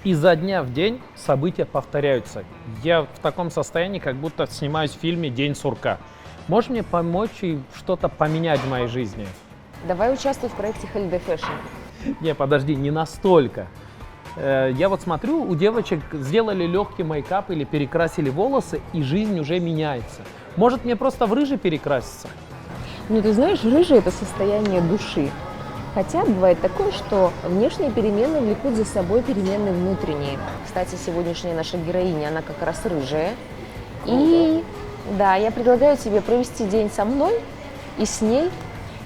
изо дня в день события повторяются. Я в таком состоянии, как будто снимаюсь в фильме «День сурка». Можешь мне помочь и что-то поменять в моей жизни? Давай участвуй в проекте Holiday Fashion. Не, подожди, не настолько. Я вот смотрю, у девочек сделали легкий мейкап или перекрасили волосы, и жизнь уже меняется. Может, мне просто в рыжий перекраситься? Ну, ты знаешь, рыжий – это состояние души. Хотя бывает такое, что внешние перемены влекут за собой перемены внутренние. Кстати, сегодняшняя наша героиня, она как раз рыжая. И да, я предлагаю тебе провести день со мной и с ней,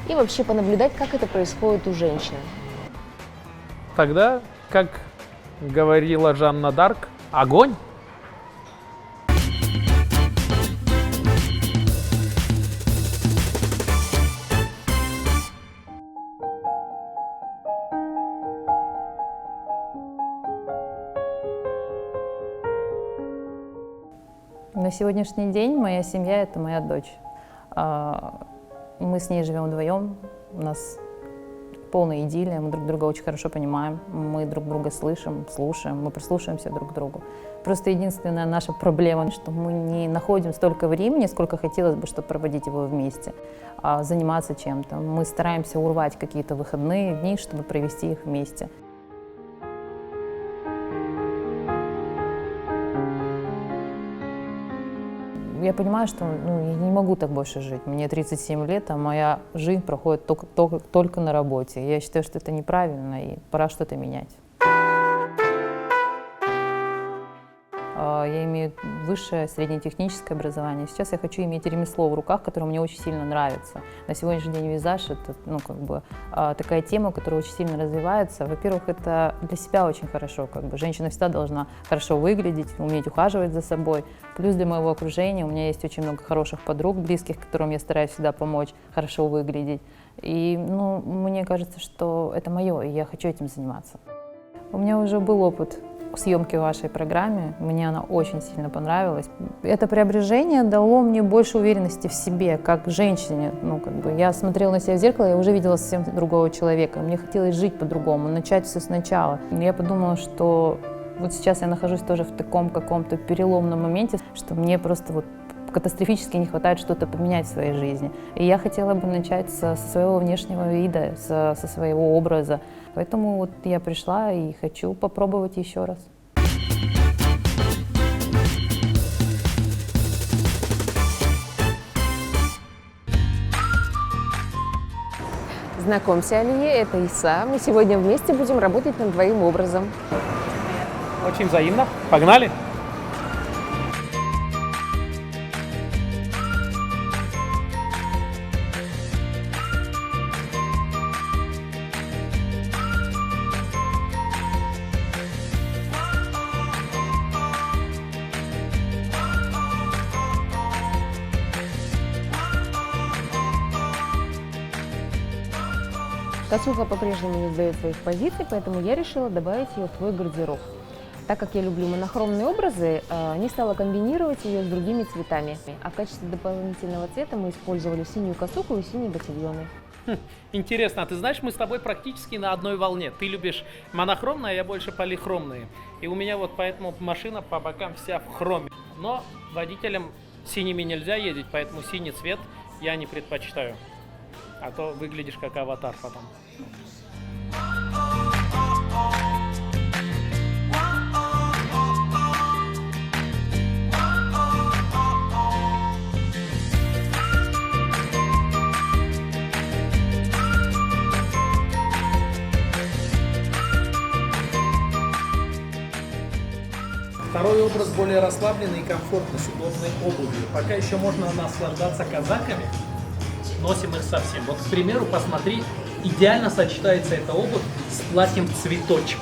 и вообще понаблюдать, как это происходит у женщин. Тогда, как говорила Жанна Дарк, огонь! На сегодняшний день моя семья – это моя дочь. Мы с ней живем вдвоем, у нас полная идиллия, мы друг друга очень хорошо понимаем, мы друг друга слышим, слушаем, мы прислушиваемся друг к другу. Просто единственная наша проблема, что мы не находим столько времени, сколько хотелось бы, чтобы проводить его вместе, заниматься чем-то. Мы стараемся урвать какие-то выходные дни, чтобы провести их вместе. Я понимаю, что я не могу так больше жить. Мне 37 лет, а моя жизнь проходит только на работе. Я считаю, что это неправильно, и пора что-то менять. Я имею высшее среднетехническое образование. Сейчас я хочу иметь ремесло в руках, которое мне очень сильно нравится. На сегодняшний день визаж – это такая тема, которая очень сильно развивается. Во-первых, это для себя очень хорошо. Женщина всегда должна хорошо выглядеть, уметь ухаживать за собой. Плюс для моего окружения у меня есть очень много хороших подруг, близких, которым я стараюсь всегда помочь хорошо выглядеть. И мне кажется, что это мое, и я хочу этим заниматься. У меня уже был опыт съемки в вашей программе, мне она очень сильно понравилась. Это преображение дало мне больше уверенности в себе, как женщине. Я смотрела на себя в зеркало, я уже видела совсем другого человека. Мне хотелось жить по-другому, начать все сначала. Я подумала, что вот сейчас я нахожусь тоже в таком каком-то переломном моменте, что мне просто катастрофически не хватает что-то поменять в своей жизни. И я хотела бы начать со своего внешнего вида, со своего образа. Поэтому я пришла и хочу попробовать еще раз. Знакомься, Алие, это Иса. Мы сегодня вместе будем работать над твоим образом. Очень взаимно. Погнали! Косуха по-прежнему не сдает своих позиций, поэтому я решила добавить ее в твой гардероб. Так как я люблю монохромные образы, не стала комбинировать ее с другими цветами. А в качестве дополнительного цвета мы использовали синюю косуху и синие ботильоны. Интересно, а ты знаешь, мы с тобой практически на одной волне. Ты любишь монохромные, а я больше полихромные. И у меня поэтому машина по бокам вся в хроме. Но водителям синими нельзя ездить, поэтому синий цвет я не предпочитаю. А то выглядишь как аватар потом. Второй образ более расслабленный и комфортный, с удобной обувью. Пока еще можно наслаждаться казаками, носим их совсем. Вот, к примеру, посмотри, идеально сочетается эта обувь с платьем в цветочек.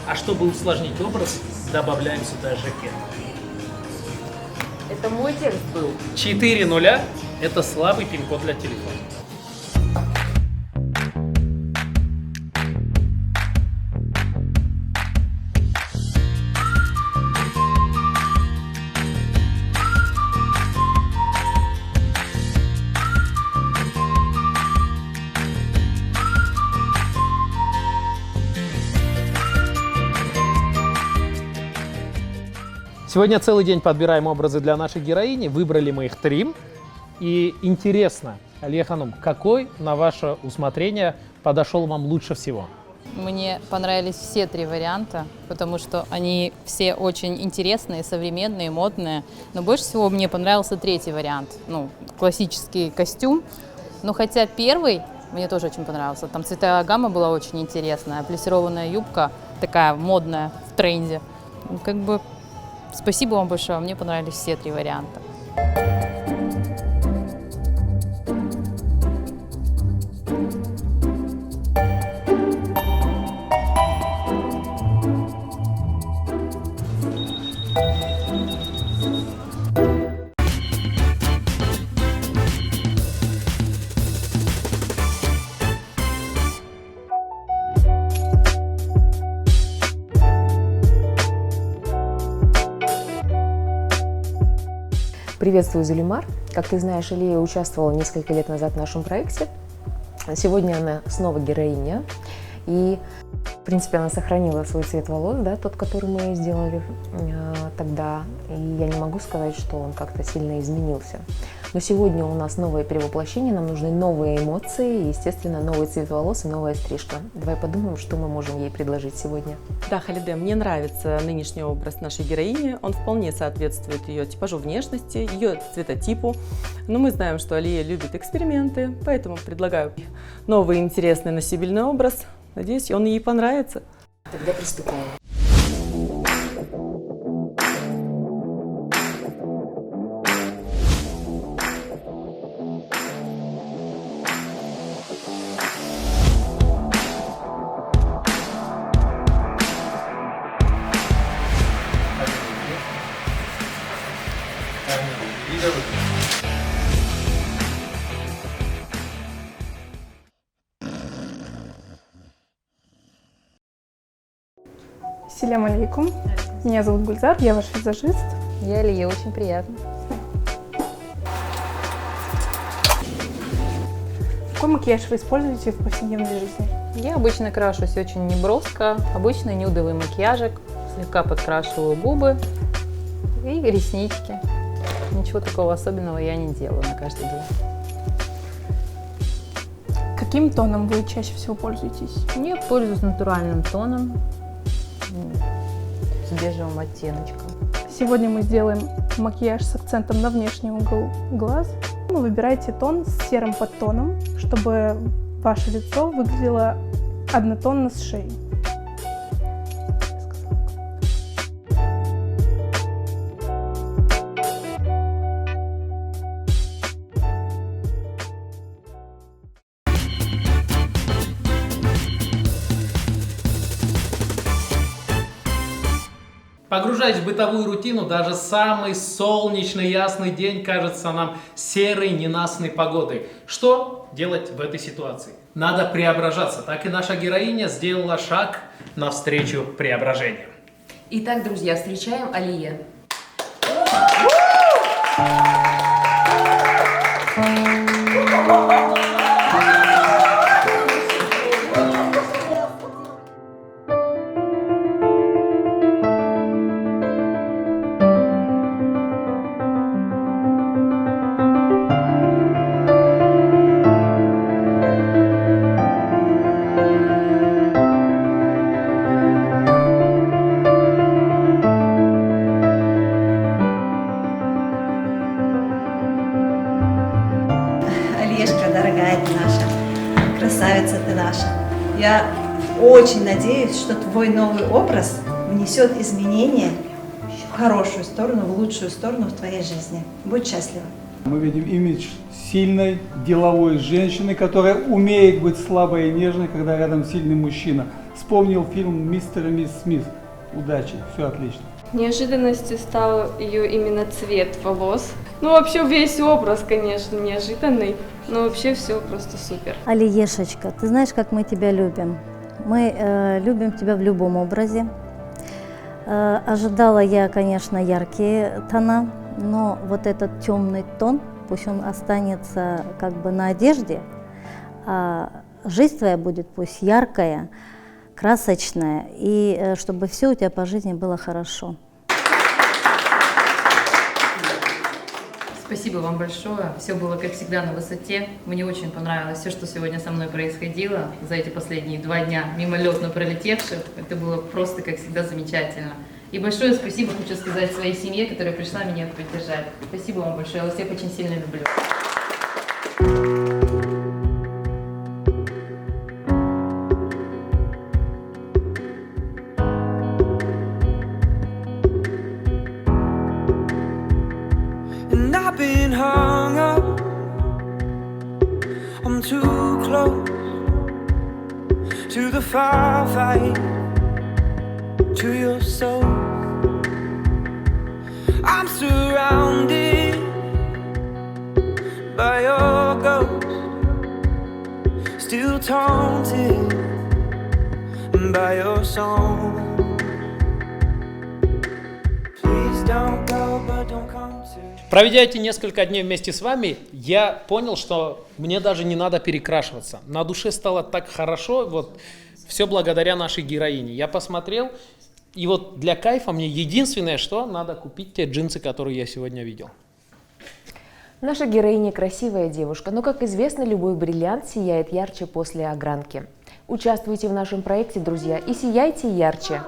А чтобы усложнить образ, добавляем сюда жакет. Это мой текст был. 4 нуля – это слабый пин-код для телефона. Сегодня целый день подбираем образы для нашей героини. Выбрали мы их 3. И интересно, Алия Ханум, какой, на ваше усмотрение, подошел вам лучше всего? Мне понравились все 3 варианта, потому что они все очень интересные, современные, модные. Но больше всего мне понравился 3-й вариант, ну, классический костюм. Но хотя 1-й мне тоже очень понравился. Там цветовая гамма была очень интересная, плессированная юбка такая модная, в тренде. Ну, как бы спасибо вам большое, мне понравились все 3 варианта. Приветствую, Зулимар. Как ты знаешь, Алия участвовала несколько лет назад в нашем проекте. Сегодня она снова героиня. И, в принципе, она сохранила свой цвет волос, да, тот, который мы сделали тогда. И я не могу сказать, что он как-то сильно изменился. Но сегодня у нас новое перевоплощение, нам нужны новые эмоции, и, естественно, новый цвет волос и новая стрижка. Давай подумаем, что мы можем ей предложить сегодня. Да, Халиде, мне нравится нынешний образ нашей героини. Он вполне соответствует ее типажу внешности, ее цветотипу. Но мы знаем, что Алия любит эксперименты, поэтому предлагаю новый интересный носибельный образ. Надеюсь, он ей понравится. Тогда приступаем. Ассаляму алейкум. Меня зовут Гульзар, я ваш визажист. Я Алия, очень приятно. Какой макияж вы используете в повседневной жизни? Я обычно крашусь очень неброско, обычный нюдовый макияжик, слегка подкрашиваю губы и реснички. Ничего такого особенного я не делаю на каждый день. Каким тоном вы чаще всего пользуетесь? Я пользуюсь натуральным тоном, с бежевым оттеночком. Сегодня мы сделаем макияж с акцентом на внешний угол глаз. Вы выбираете тон с серым подтоном, чтобы ваше лицо выглядело однотонно с шеей. Погружаясь в бытовую рутину, даже самый солнечный ясный день кажется нам серой ненастной погодой. Что делать в этой ситуации? Надо преображаться. Так и наша героиня сделала шаг навстречу преображению. Итак, друзья, встречаем Алия. Алешка, дорогая ты наша, красавица ты наша. Я очень надеюсь, что твой новый образ внесет изменения в хорошую сторону, в лучшую сторону в твоей жизни. Будь счастлива. Мы видим имидж сильной, деловой женщины, которая умеет быть слабой и нежной, когда рядом сильный мужчина. Вспомнил фильм «Мистер и мисс Смит». Удачи, все отлично. Неожиданностью стал ее именно цвет волос. Ну, вообще весь образ, конечно, неожиданный, но вообще все просто супер. Алиешечка, ты знаешь, как мы тебя любим. Мы любим тебя в любом образе. Ожидала я, конечно, яркие тона, но вот этот темный тон, пусть он останется как бы на одежде, а жизнь твоя будет пусть яркая, красочная, и чтобы все у тебя по жизни было хорошо. Спасибо вам большое. Все было, как всегда, на высоте. Мне очень понравилось все, что сегодня со мной происходило за эти последние 2 дня, мимолетно пролетевших. Это было просто, как всегда, замечательно. И большое спасибо хочу сказать своей семье, которая пришла меня поддержать. Спасибо вам большое. Я вас всех очень сильно люблю. And I've been hung up, I'm too close to the firefight, to your soul. I'm surrounded by your ghost, still taunted by your song. Please don't go, but don't come to. Проведя эти несколько дней вместе с вами, я понял, что мне даже не надо перекрашиваться. На душе стало так хорошо, вот все благодаря нашей героине. Я посмотрел, и вот для кайфа мне единственное, что надо купить те джинсы, которые я сегодня видел. Наша героиня красивая девушка, но, как известно, любой бриллиант сияет ярче после огранки. Участвуйте в нашем проекте, друзья, и сияйте ярче.